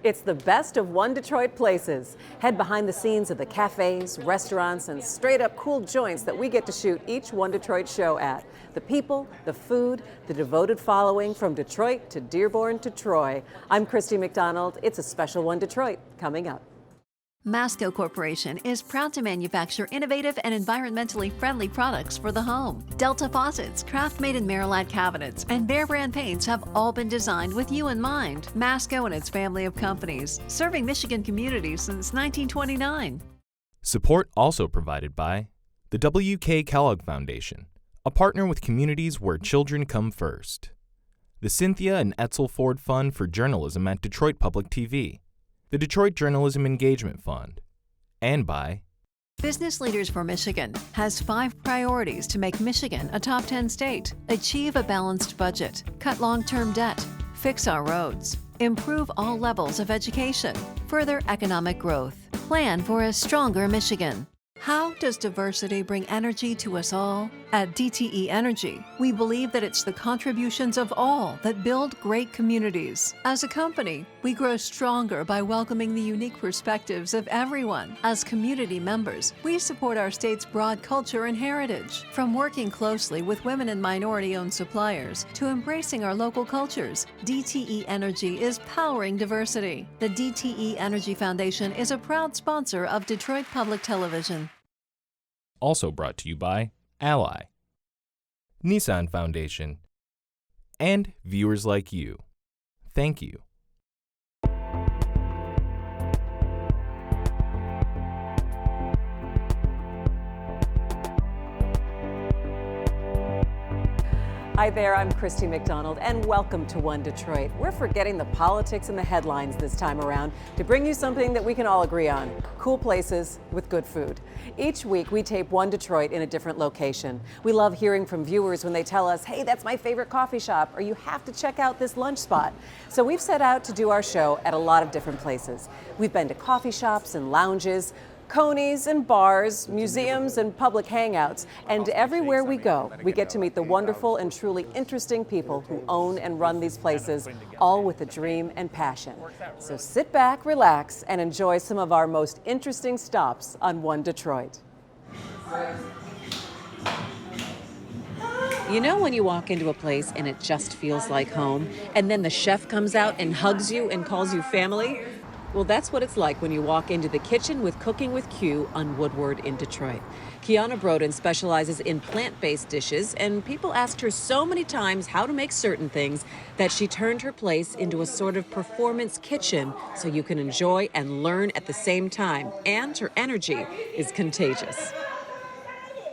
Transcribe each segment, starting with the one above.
It's the best of One Detroit places. Head behind the scenes of the cafes, restaurants, and straight up cool joints that we get to shoot each One Detroit show at. The people, the food, the devoted following from Detroit to Dearborn to Troy. I'm Christy McDonald. It's a special One Detroit coming up. Masco Corporation is proud to manufacture innovative and environmentally friendly products for the home. Delta faucets, craft-made in Merillat cabinets, and Behr brand paints have all been designed with you in mind. Masco and its family of companies, serving Michigan communities since 1929. Support also provided by the W.K. Kellogg Foundation, a partner with communities where children come first. The Cynthia and Etzel Ford Fund for Journalism at Detroit Public TV. The Detroit Journalism Engagement Fund, and by Business Leaders for Michigan has 5 priorities to make Michigan a top 10 state. Achieve a balanced budget, cut long-term debt, fix our roads, improve all levels of education, further economic growth, plan for a stronger Michigan. How does diversity bring energy to us all? At DTE Energy, we believe that it's the contributions of all that build great communities. As a company, we grow stronger by welcoming the unique perspectives of everyone. As community members, we support our state's broad culture and heritage. From working closely with women and minority-owned suppliers to embracing our local cultures, DTE Energy is powering diversity. The DTE Energy Foundation is a proud sponsor of Detroit Public Television. Also brought to you by Ally, Nissan Foundation, and viewers like you. Thank you. Hi there, I'm Christy McDonald, and welcome to One Detroit. We're forgetting the politics and the headlines this time around to bring you something that we can all agree on: cool places with good food. Each week, we tape One Detroit in a different location. We love hearing from viewers when they tell us, hey, that's my favorite coffee shop, or you have to check out this lunch spot. So we've set out to do our show at a lot of different places. We've been to coffee shops and lounges, Conies and bars, museums and public hangouts, and everywhere we go, we get to meet the wonderful and truly interesting people who own and run these places, all with a dream and passion. So sit back, relax, and enjoy some of our most interesting stops on One Detroit. You know when you walk into a place and it just feels like home, and then the chef comes out and hugs you and calls you family? Well, that's what it's like when you walk into the kitchen with Cooking with Q on Woodward in Detroit. Kiana Broden specializes in plant-based dishes, and people asked her so many times how to make certain things that she turned her place into a sort of performance kitchen so you can enjoy and learn at the same time. And her energy is contagious.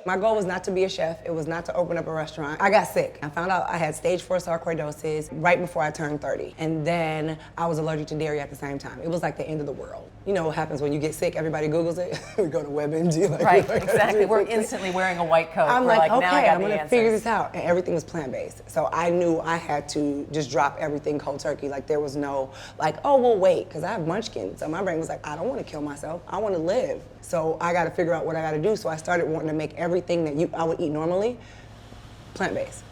My goal was not to be a chef. It was not to open up a restaurant. I got sick. I found out I had stage 4 sarcoidosis right before I turned 30. And then I was allergic to dairy at the same time. It was like the end of the world. You know what happens when you get sick? Everybody Googles it. We go to WebMD. Right, exactly. We're instantly wearing a white coat. I'm like, okay, now I got I'm gonna figure this out. And everything was plant-based. So I knew I had to just drop everything cold turkey. Like there was no, like, oh, well, wait, because I have munchkins. So my brain was like, I don't want to kill myself. I want to live. So I got to figure out what I got to do. So I started wanting to make everything that I would eat normally plant-based.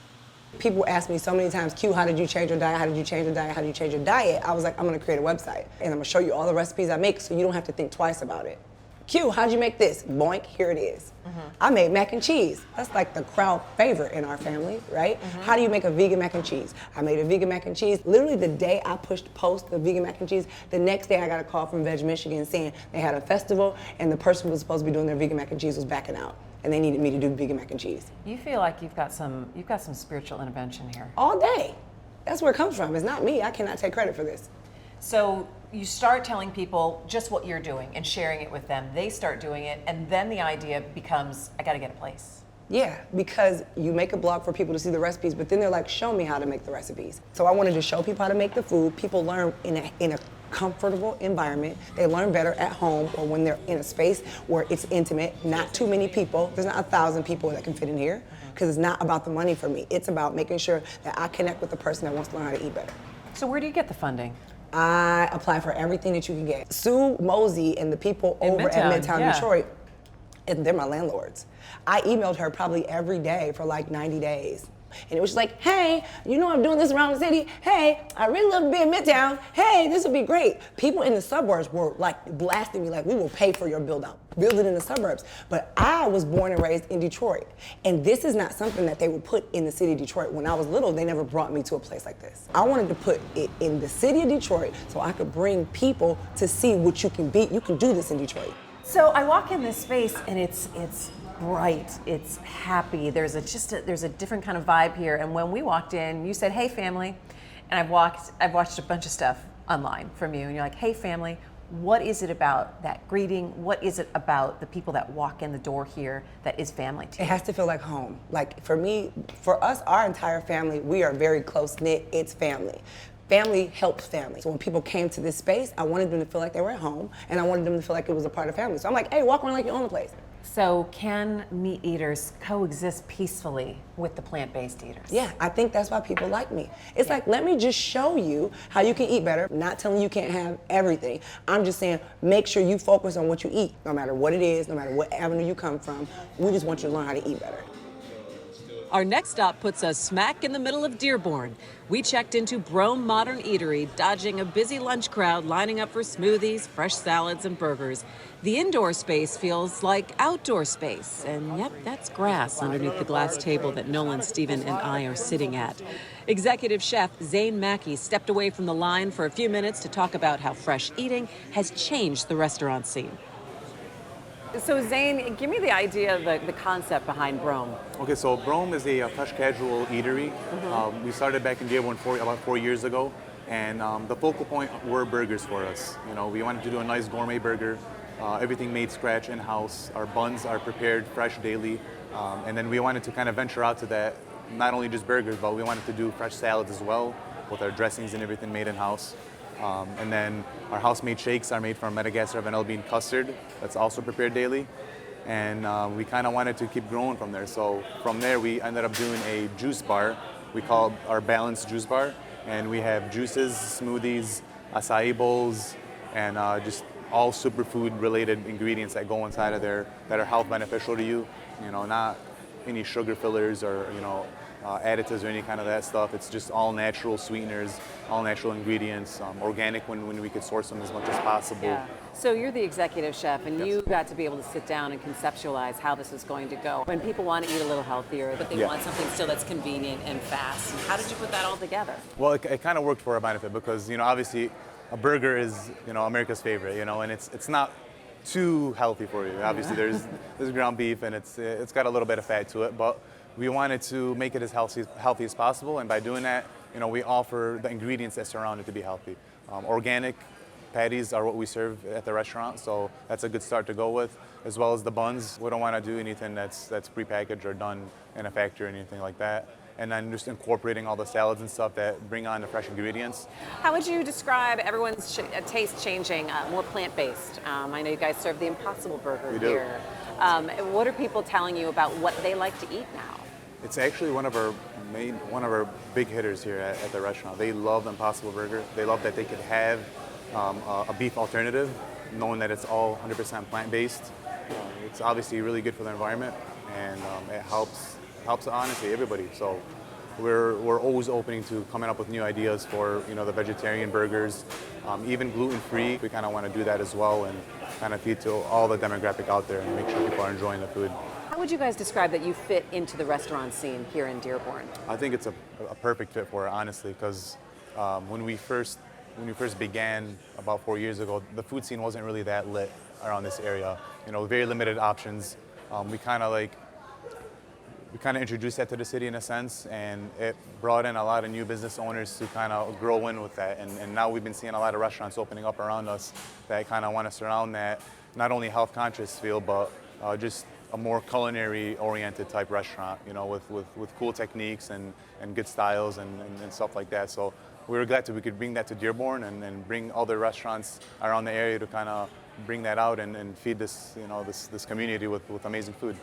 People ask me so many times, Q, how did you change your diet? How did you change your diet? How did you change your diet? I was like, I'm gonna create a website and I'm gonna show you all the recipes I make so you don't have to think twice about it. Q, how'd you make this? Boink, here it is. I made mac and cheese. That's like the crowd favorite in our family, right? How do you make a vegan mac and cheese? I made a vegan mac and cheese. Literally the day I pushed post the vegan mac and cheese, the next day I got a call from Veg Michigan saying they had a festival and the person who was supposed to be doing their vegan mac and cheese was backing out. And they needed me to do vegan mac and cheese. You feel like you've got some spiritual intervention here. All day. That's where it comes from. It's not me. I cannot take credit for this. So you start telling people just what you're doing and sharing it with them. They start doing it, and then the idea becomes, I gotta get a place. Yeah, because you make a blog for people to see the recipes, but then they're like, show me how to make the recipes. So I wanted to show people how to make the food. People learn in a comfortable environment. They learn better at home or when they're in a space where it's intimate, not too many people. There's not 1,000 people that can fit in here because it's not about the money for me. It's about making sure that I connect with the person that wants to learn how to eat better. So where do you get the funding? I apply for everything that you can get. Sue Mosey and the people over at Midtown Detroit, they're my landlords. I emailed her probably every day for like 90 days. And it was just like, hey, you know I'm doing this around the city. Hey, I really love to be in Midtown. Hey, this would be great. People in the suburbs were like blasting me like, we will pay for your build out. Build it in the suburbs. But I was born and raised in Detroit. And this is not something that they would put in the city of Detroit. When I was little, they never brought me to a place like this. I wanted to put it in the city of Detroit so I could bring people to see what you can be. You can do this in Detroit. So I walk in this space and it's bright, it's happy. There's a different kind of vibe here. And when we walked in, you said, "Hey, family," and I've watched a bunch of stuff online from you, and you're like, "Hey, family." What is it about that greeting? What is it about the people that walk in the door here that is family to you? It has to feel like home. Like for me, for us, our entire family, we are very close knit. It's family. Family helps family. So when people came to this space, I wanted them to feel like they were at home, and I wanted them to feel like it was a part of family. So I'm like, hey, walk around like you own the place. So can meat eaters coexist peacefully with the plant-based eaters? Yeah, I think that's why people like me. It's like, let me just show you how you can eat better. I'm not telling you can't have everything. I'm just saying, make sure you focus on what you eat, no matter what it is, no matter what avenue you come from. We just want you to learn how to eat better. Our next stop puts us smack in the middle of Dearborn. We checked into Brome Modern Eatery, dodging a busy lunch crowd lining up for smoothies, fresh salads, and burgers. The indoor space feels like outdoor space, and yep, that's grass underneath the glass table that Nolan, Stephen, and I are sitting at. Executive Chef Zane Mackey stepped away from the line for a few minutes to talk about how fresh eating has changed the restaurant scene. So Zane, give me the idea, the concept behind Brome. Okay, so Brome is a fresh casual eatery. We started back in Dearborn about 4 years ago, and the focal point were burgers for us. You know, we wanted to do a nice gourmet burger, everything made scratch in-house. Our buns are prepared fresh daily, and then we wanted to kind of venture out to that, not only just burgers, but we wanted to do fresh salads as well, with our dressings and everything made in-house. And then our house-made shakes are made from Madagascar vanilla bean custard. That's also prepared daily. And we kind of wanted to keep growing from there. So from there, we ended up doing a juice bar. We call it our balanced juice bar. And we have juices, smoothies, acai bowls, and just all superfood-related ingredients that go inside of there that are health beneficial to you. You know, not any sugar fillers or, you know, additives or any kind of that stuff. It's just all natural sweeteners, all natural ingredients, organic when we could source them as much as possible. Yeah. So you're the executive chef, and Yes. you got to be able to sit down and conceptualize how this is going to go. When people want to eat a little healthier, but they want something still that's convenient and fast, how did you put that all together? Well, it kind of worked for our benefit because, you know, obviously a burger is, you know, America's favorite, you know, and it's not too healthy for you. Obviously there's ground beef and it's got a little bit of fat to it, but we wanted to make it as healthy as possible, and by doing that, you know, we offer the ingredients that surround it to be healthy. Organic patties are what we serve at the restaurant, so that's a good start to go with, as well as the buns. We don't want to do anything that's prepackaged or done in a factory or anything like that. And then just incorporating all the salads and stuff that bring on the fresh ingredients. How would you describe everyone's taste changing, more plant-based? I know you guys serve the Impossible Burger We do. here. What are people telling you about what they like to eat now? It's actually one of our big hitters here at the restaurant. They love the Impossible Burger. They love that they could have a beef alternative, knowing that it's all 100% plant-based. It's obviously really good for the environment, and it helps honestly everybody. So we're always opening to coming up with new ideas for, you know, the vegetarian burgers, even gluten-free. We kind of want to do that as well and kind of feed to all the demographic out there and make sure people are enjoying the food. How would you guys describe that you fit into the restaurant scene here in Dearborn? I think it's a perfect fit for it, honestly, because when we first began about 4 years ago, the food scene wasn't really that lit around this area. You know, very limited options. We kind of introduced that to the city in a sense, and it brought in a lot of new business owners to kind of grow in with that. And now we've been seeing a lot of restaurants opening up around us that kind of want to surround that, not only health conscious feel, but just a more culinary oriented type restaurant, you know, with cool techniques and good styles and stuff like that. So we were glad that we could bring that to Dearborn and bring other restaurants around the area to kind of bring that out and feed this, you know, this community with amazing food.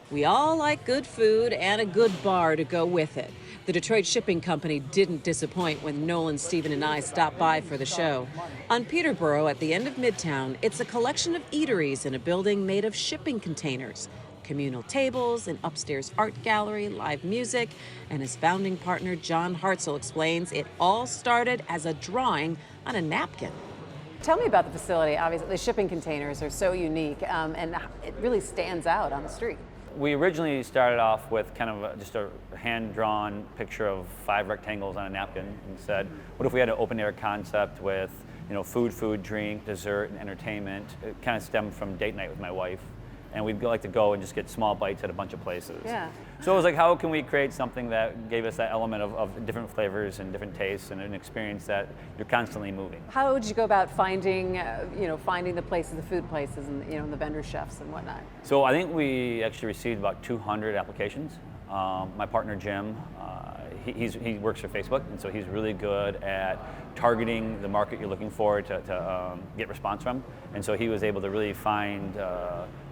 We all like good food and a good bar to go with it. The Detroit Shipping Company didn't disappoint when Nolan, Stephen, and I stopped by for the show. On Peterborough, at the end of Midtown, it's a collection of eateries in a building made of shipping containers. communal tables, an upstairs art gallery, live music, and his founding partner, John Hartzell, explains it all started as a drawing on a napkin. Tell me about the facility. Obviously, the shipping containers are so unique, and it really stands out on the street. We originally started off with kind of just a hand-drawn picture of 5 rectangles on a napkin and said, what if we had an open-air concept with, food, drink, dessert, and entertainment? It kind of stemmed from date night with my wife. And we'd like to go and just get small bites at a bunch of places. Yeah. So it was like, how can we create something that gave us that element of different flavors and different tastes and an experience that you're constantly moving? How would you go about finding, finding the places, the food places, and the vendor chefs and whatnot? So I think we actually received about 200 applications. My partner Jim, he works for Facebook, and so he's really good at targeting the market you're looking for to get response from. And so he was able to really find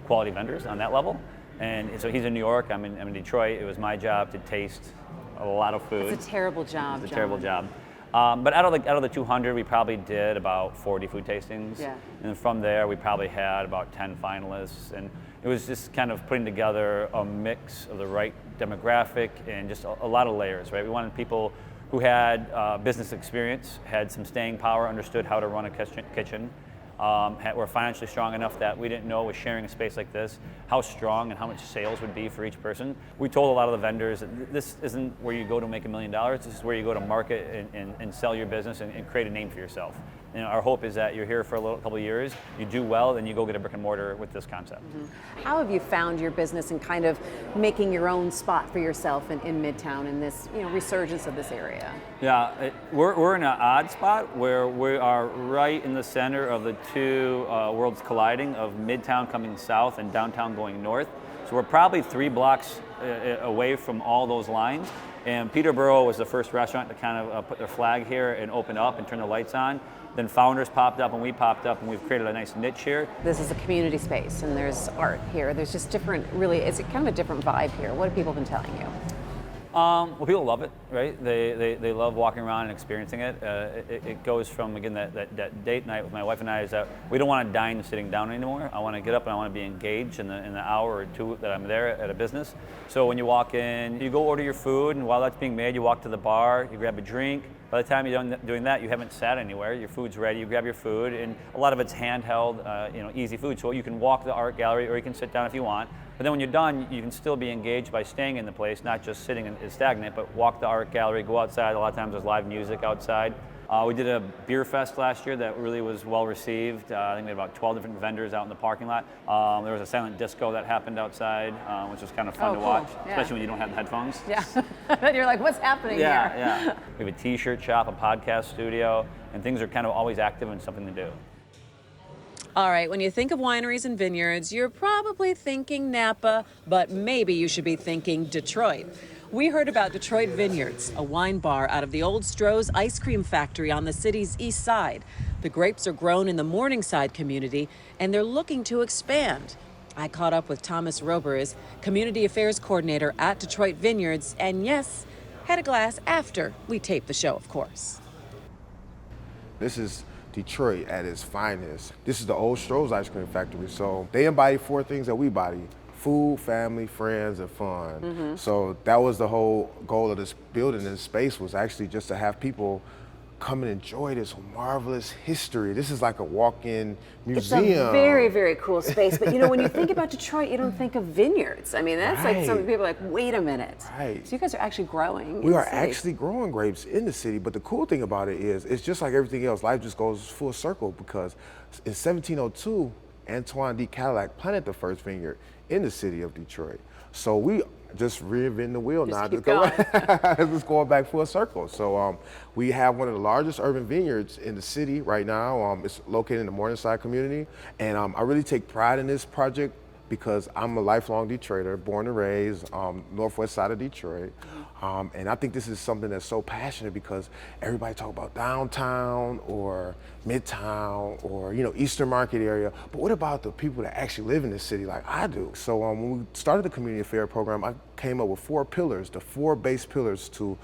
quality vendors on that level. And so he's in New York, I'm in Detroit. It was my job to taste a lot of food. It's a terrible job, It's a terrible job. But out of the 200, we probably did about 40 food tastings. Yeah. And from there, we probably had about 10 finalists. And it was just kind of putting together a mix of the right demographic and just a lot of layers, right? We wanted people who had business experience, had some staying power, understood how to run a kitchen, were financially strong enough that we didn't know with sharing a space like this how strong and how much sales would be for each person. We told a lot of the vendors that this isn't where you go to make $1 million, this is where you go to market and sell your business and create a name for yourself. And our hope is that you're here for a couple of years, you do well, then you go get a brick and mortar with this concept. Mm-hmm. How have you found your business and kind of making your own spot for yourself in Midtown in this resurgence of this area? Yeah, we're in an odd spot where we are right in the center of the two worlds colliding, of Midtown coming south and downtown going north. So we're probably 3 blocks away from all those lines. And Peterborough was the first restaurant to kind of put their flag here and open up and turn the lights on. Then Founders popped up and we popped up, and we've created a nice niche here. This is a community space, and there's art here. There's just different, really, it's kind of a different vibe here. What have people been telling you? Well, people love it, right? They love walking around and experiencing it. It goes from, again, that date night with my wife and I, is that we don't want to dine sitting down anymore. I want to get up and I want to be engaged in the hour or two that I'm there at a business. So when you walk in, you go order your food, and while that's being made, you walk to the bar, you grab a drink. By the time you're done doing that, you haven't sat anywhere. Your food's ready. You grab your food, and a lot of it's handheld, easy food. So you can walk the art gallery, or you can sit down if you want. But then when you're done, you can still be engaged by staying in the place, not just sitting and stagnant, but walk the art gallery, go outside. A lot of times there's live music outside. We did a beer fest last year that really was well received. I think we had about 12 different vendors out in the parking lot. There was a silent disco that happened outside, which was kind of fun to watch, especially when you don't have the headphones. Yeah, you're like, what's happening here? Yeah. We have a t-shirt shop, a podcast studio, and things are kind of always active and something to do. All right, when you think of wineries and vineyards, you're probably thinking Napa, but maybe you should be thinking Detroit. We heard about Detroit Vineyards, a wine bar out of the old Stroh's ice cream factory on the city's east side. The grapes are grown in the Morningside community, and they're looking to expand. I caught up with Thomas Rober, community affairs coordinator at Detroit Vineyards, and yes, had a glass after we taped the show, of course. This is Detroit at its finest. This is the old Stroh's ice cream factory, so they embody 4 things that we embody: food, family, friends, and fun. Mm-hmm. So that was the whole goal of this building, this space, was actually just to have people come and enjoy this marvelous history. This is like a walk-in museum. It's a very, very cool space. But when you think about Detroit, you don't think of vineyards. I mean, that's like some people are like, wait a minute. Right. So you guys are actually growing. We are actually growing grapes in the city, but the cool thing about it is, it's just like everything else. Life just goes full circle, because in 1702, Antoine de Cadillac planted the first vineyard in the city of Detroit. So we just reinventing the wheel now. Just going back full circle. So we have one of the largest urban vineyards in the city right now. It's located in the Morningside community. And I really take pride in this project because I'm a lifelong Detroiter, born and raised, northwest side of Detroit. And I think this is something that's so passionate, because everybody talk about downtown or midtown or Eastern Market area, but what about the people that actually live in this city like I do? So when we started the community affair program, I came up with 4 pillars, the 4 base pillars to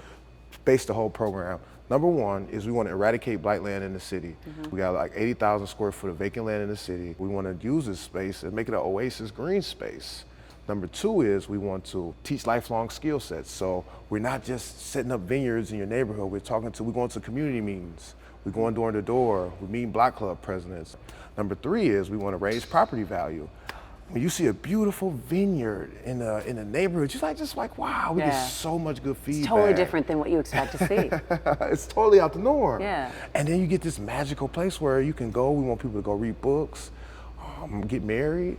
base the whole program. Number 1 is we want to eradicate blight land in the city. We got like 80,000 square foot of vacant land in the city. We want to use this space and make it an oasis green space. Number two is we want to teach lifelong skill sets. So we're not just setting up vineyards in your neighborhood. We're going to community meetings. We're going door to door. We're meeting block club presidents. Number three is we want to raise property value. When you see a beautiful vineyard in a neighborhood, just like wow, we get so much good feedback. It's totally different than what you expect to see. It's totally out the norm. Yeah. And then you get this magical place where you can go. We want people to go read books, get married.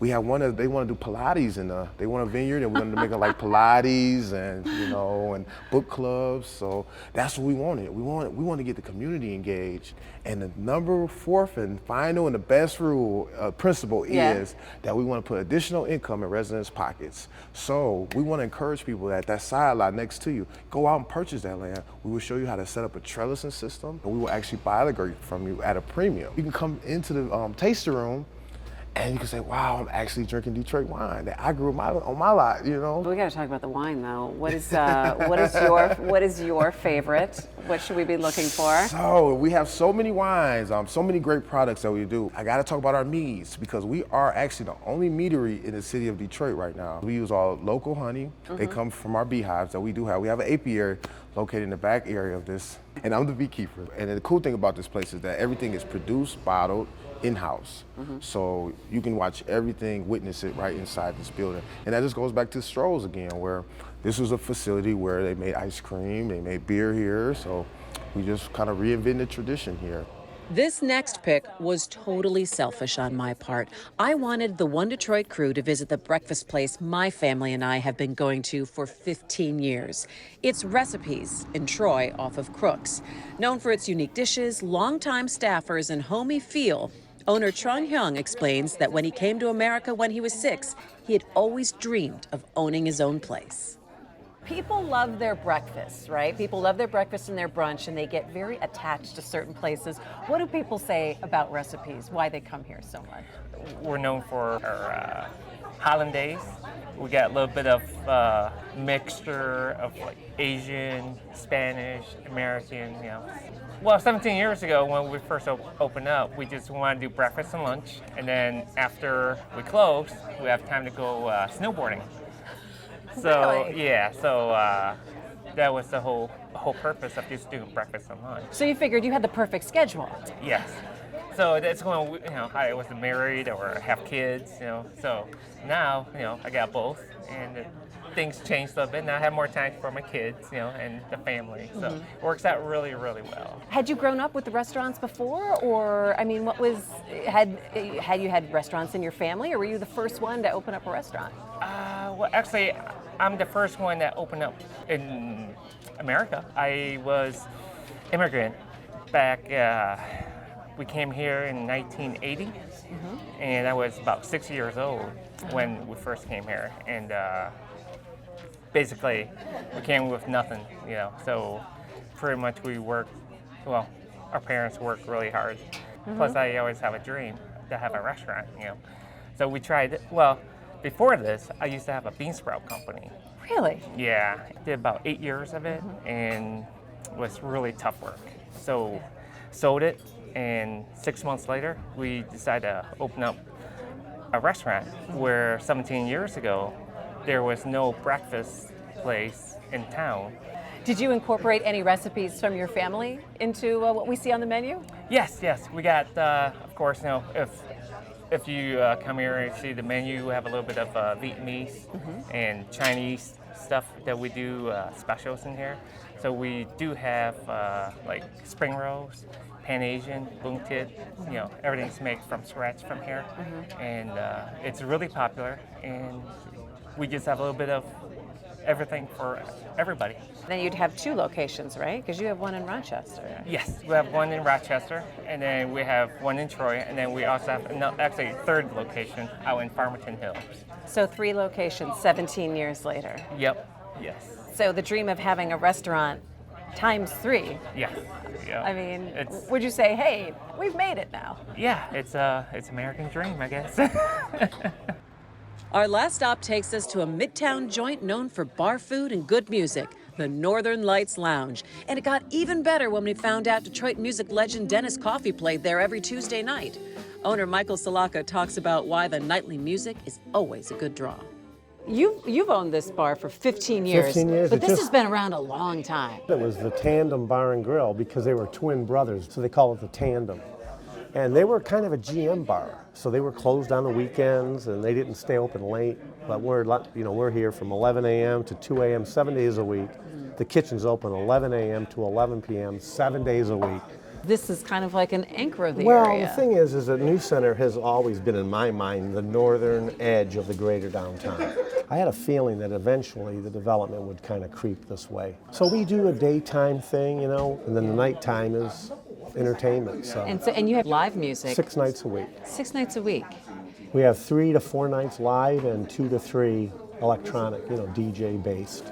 We have one that they want to do Pilates they want a vineyard, and we're going to make it like Pilates and and book clubs. So that's what we wanted. We want to get the community engaged. And the fourth and final and the best principle is that we want to put additional income in residents' pockets. So we want to encourage people that side lot next to you, go out and purchase that land. We will show you how to set up a trellising system, and we will actually buy the grape from you at a premium. You can come into the tasting room, and you can say, wow, I'm actually drinking Detroit wine that I grew on my lot, We got to talk about the wine, though. What is your favorite? What should we be looking for? So we have so many wines, so many great products that we do. I got to talk about our meads, because we are actually the only meadery in the city of Detroit right now. We use all local honey. They come from our beehives that we do have. We have an apiary located in the back area of this, and I'm the beekeeper. And the cool thing about this place is that everything is produced, bottled, in-house. So you can watch everything, witness it right inside this building. And that just goes back to Stroh's again, where this was a facility where they made ice cream, they made beer here, so we just kind of reinvented tradition here. This next pick was totally selfish on my part. I wanted the One Detroit crew to visit the breakfast place my family and I have been going to for 15 years. It's Recipes in Troy off of Crooks. Known for its unique dishes, longtime staffers, and homey feel, owner Trung Hyung explains that when he came to America when he was 6, he had always dreamed of owning his own place. People love their breakfasts, right? People love their breakfast and their brunch, and they get very attached to certain places. What do people say about Recipes? Why they come here so much? We're known for our hollandaise. We got a little bit of mixture of like Asian, Spanish, American, Well, 17 years ago when we first opened up, we just wanted to do breakfast and lunch. And then after we closed, we have time to go snowboarding. So, really? That was the whole purpose of just doing breakfast and lunch. So you figured you had the perfect schedule. Yes. So that's when, I wasn't married or have kids, So now, I got both, and things changed a little bit. Now I have more time for my kids, and the family. So it works out really, really well. Had you grown up with the restaurants before, or had you had restaurants in your family, or were you the first one to open up a restaurant? Well, actually, I'm the first one that opened up in America. I was immigrant back. We came here in 1980, and I was about 6 years old when we first came here, and basically we came with nothing, So pretty much our parents worked really hard. Plus, I always have a dream to have a restaurant, So we tried. Well, before this, I used to have a bean sprout company. Really? Yeah, did about 8 years of it, and it was really tough work. So sold it, and 6 months later, we decided to open up a restaurant where 17 years ago, there was no breakfast place in town. Did you incorporate any recipes from your family into what we see on the menu? Yes. We got, of course, if you come here and see the menu, we have a little bit of Vietnamese and Chinese stuff that we do specials in here. So we do have like spring rolls, Pan Asian, Bung Thit, everything's made from scratch from here. And it's really popular, and we just have a little bit of everything for everybody. Then you'd have 2 locations, right? Because you have one in Rochester. Yes, we have one in Rochester, and then we have one in Troy, and then we also have actually a 3rd location out in Farmington Hills. So 3 locations, 17 years later. Yep. Yes. So the dream of having a restaurant times 3. Yeah. I mean, would you say, hey, we've made it now? Yeah, it's American dream, I guess. Our last stop takes us to a midtown joint known for bar food and good music, the Northern Lights Lounge. And it got even better when we found out Detroit music legend Dennis Coffey played there every Tuesday night. Owner Michael Salaka talks about why the nightly music is always a good draw. You've owned this bar for 15 years. 15 years. But this has been around a long time. It was the Tandem Bar and Grill because they were twin brothers, so they call it the Tandem. And they were kind of a GM bar, so they were closed on the weekends and they didn't stay open late. But we're here from 11 a.m. to 2 a.m. 7 days a week. The kitchen's open 11 a.m. to 11 p.m. 7 days a week. This is kind of like an anchor of the well, area. The thing is that New Center has always been, in my mind, the northern edge of the greater downtown. I had a feeling that eventually the development would kind of creep this way. So we do a daytime thing, and then the nighttime is entertainment. And you have live music. 6 nights a week. 6 nights a week. We have 3 to 4 nights live and 2 to 3 electronic, DJ based.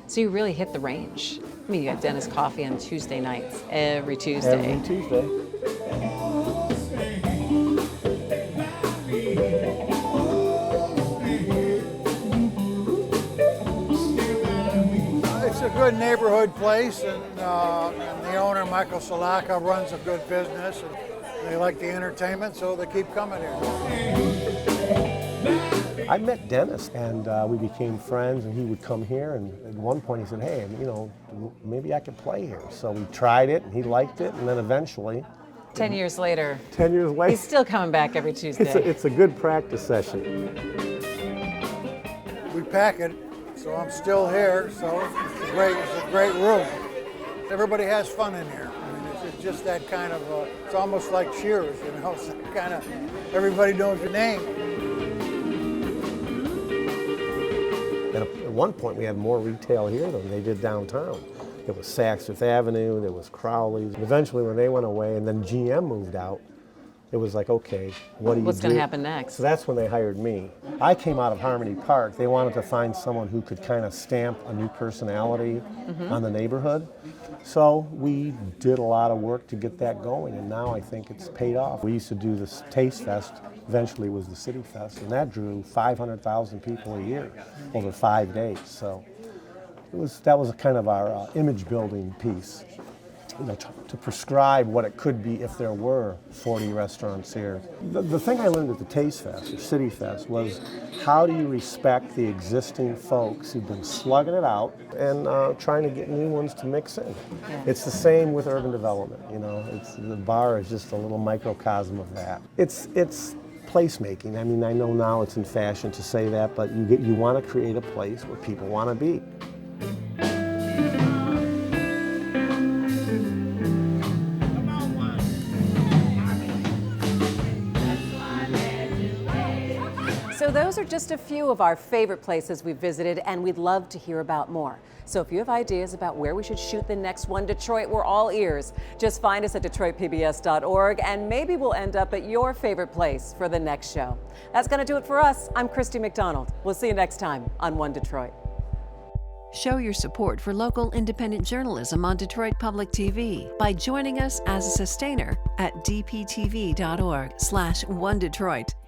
So you really hit the range. I mean, you got Dennis Coffey on Tuesday nights, every Tuesday. Every Tuesday. It's a good neighborhood place, and the owner, Michael Salaka, runs a good business. And they like the entertainment, so they keep coming here. I met Dennis, and we became friends, and he would come here, and at one point he said, hey, maybe I could play here. So we tried it, and he liked it, and then eventually... 10 years later. 10 years later. He's still coming back every Tuesday. It's a good practice session. We pack it, so I'm still here, so it's a great room. Everybody has fun in here. I mean, it's just that kind of, it's almost like Cheers, it's that kind of, everybody knows your name. And at one point, we had more retail here than they did downtown. It was Saks Fifth Avenue, there was Crowley's. Eventually, when they went away and then GM moved out, it was like, okay, what do you do? What's going to happen next? So that's when they hired me. I came out of Harmony Park. They wanted to find someone who could kind of stamp a new personality on the neighborhood. So we did a lot of work to get that going, and now I think it's paid off. We used to do this Taste Fest, eventually it was the City Fest, and that drew 500,000 people a year over 5 days. So that was kind of our image building piece, to prescribe what it could be if there were 40 restaurants here. The thing I learned at the Taste Fest, or City Fest, was how do you respect the existing folks who've been slugging it out and trying to get new ones to mix in. Yeah. It's the same with urban development, the bar is just a little microcosm of that. It's placemaking. I mean, I know now it's in fashion to say that, but you want to create a place where people want to be. So those are just a few of our favorite places we've visited, and we'd love to hear about more. So if you have ideas about where we should shoot the next One Detroit, we're all ears. Just find us at DetroitPBS.org, and maybe we'll end up at your favorite place for the next show. That's going to do it for us. I'm Christy McDonald. We'll see you next time on One Detroit. Show your support for local independent journalism on Detroit Public TV by joining us as a sustainer at dptv.org/OneDetroit.